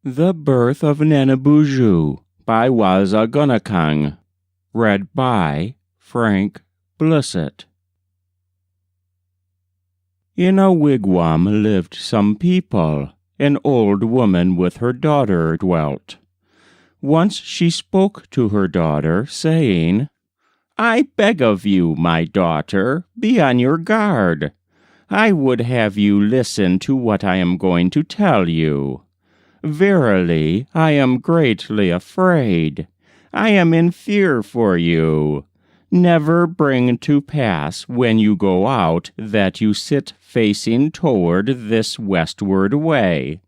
The Birth of Nänabushu by Wāsāgunackạng. Read by Frank Blissett. In a wigwam lived some people. An old woman with her daughter dwelt. Once she spoke to her daughter, saying, "I beg of you, my daughter, be on your guard. I would have you listen to what I am going to tell you. Verily, I am greatly afraid. I am in fear for you. Never bring to pass when you go out that you sit facing toward this westward way.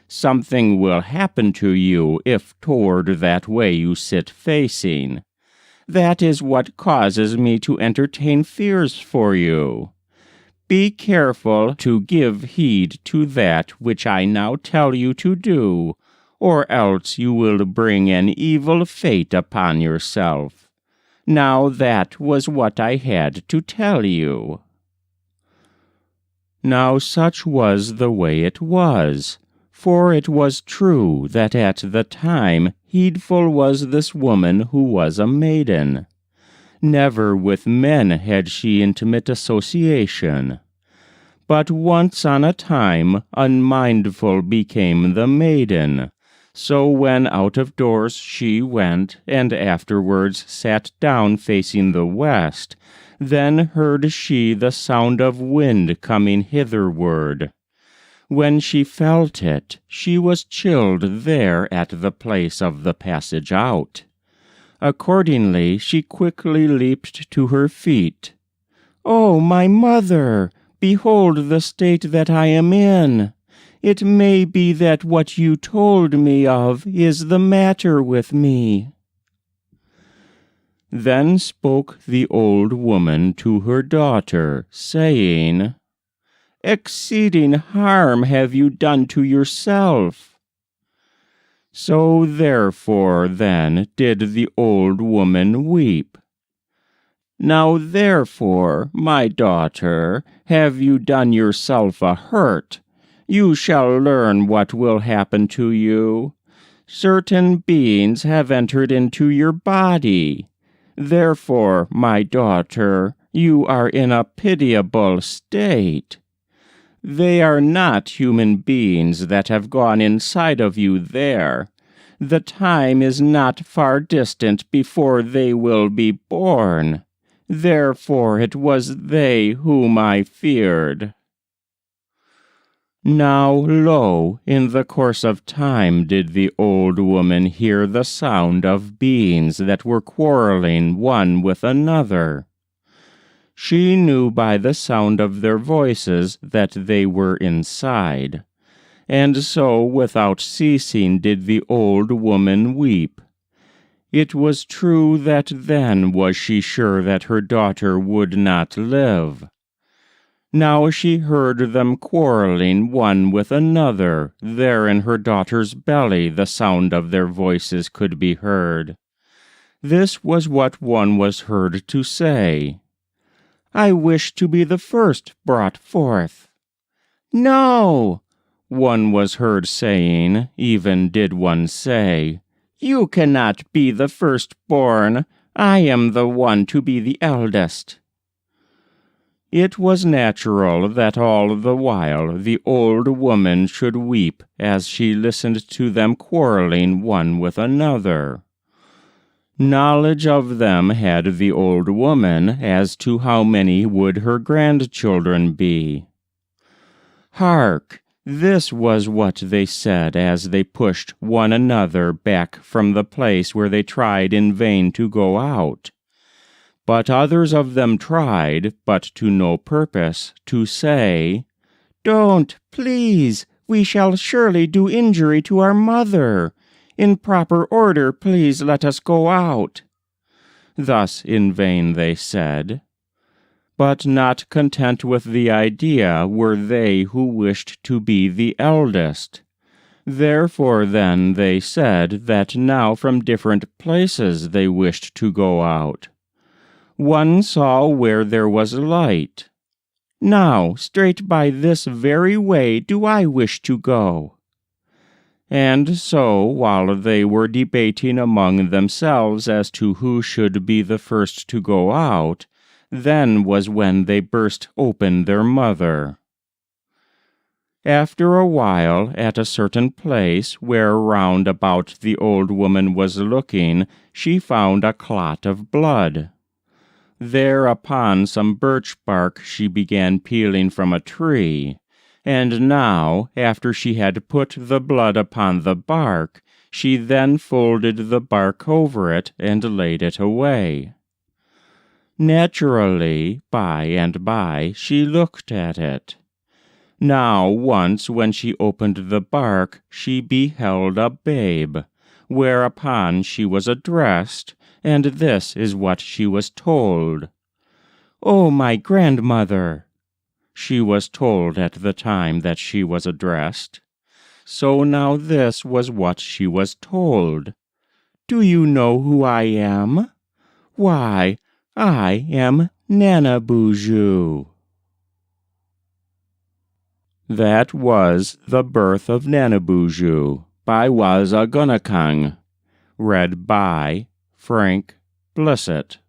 Something will happen to you if toward that way you sit facing. That is what causes me to entertain fears for you. Be careful to give heed to that which I now tell you to do, or else you will bring an evil fate upon yourself. Now that was what I had to tell you." Now such was the way it was, for it was true that at the time heedful was this woman who was a maiden. Never with men had she intimate association. But once on a time unmindful became the maiden. So when out of doors she went, and afterwards sat down facing the west, then heard she the sound of wind coming hitherward. When she felt it, she was chilled there at the place of the passage out. Accordingly she quickly leaped to her feet. "Oh, my mother! Behold the state that I am in. It may be that what you told me of is the matter with me." Then spoke the old woman to her daughter, saying, "Exceeding harm have you done to yourself." So therefore then did the old woman weep. "Now therefore, my daughter, have you done yourself a hurt. You shall learn what will happen to you. Certain beings have entered into your body. Therefore, my daughter, you are in a pitiable state. They are not human beings that have gone inside of you there. The time is not far distant before they will be born. Therefore it was they whom I feared." Now, lo, in the course of time did the old woman hear the sound of beings that were quarreling one with another. She knew by the sound of their voices that they were inside, and so without ceasing did the old woman weep. It was true that then was she sure that her daughter would not live. Now she heard them quarreling one with another. There in her daughter's belly the sound of their voices could be heard. This was what one was heard to say, "I wish to be the first brought forth." "No," one was heard saying, even did one say, "You cannot be the firstborn. I am the one to be the eldest." It was natural that all the while the old woman should weep as she listened to them quarreling one with another. Knowledge of them had the old woman as to how many would her grandchildren be. Hark! This was what they said as they pushed one another back from the place where they tried in vain to go out. But others of them tried, but to no purpose, to say, "Don't, please, we shall surely do injury to our mother. In proper order, please let us go out." Thus in vain they said. But not content with the idea were they who wished to be the eldest. Therefore then they said that now from different places they wished to go out. One saw where there was light. "Now, straight by this very way do I wish to go." And so, while they were debating among themselves as to who should be the first to go out, then was when they burst open their mother. After a while, at a certain place, where round about the old woman was looking, she found a clot of blood. There upon some birch bark she began peeling from a tree, and now, after she had put the blood upon the bark, she then folded the bark over it and laid it away. Naturally, by and by, she looked at it. Now once when she opened the bark, she beheld a babe, whereupon she was addressed, and this is what she was told. "O my grandmother," she was told at the time that she was addressed. So now this was what she was told. "Do you know who I am? Why, I am Nänabushu." That was The Birth of Nänabushu by Wāsāgunackạng, read by Frank Blissett.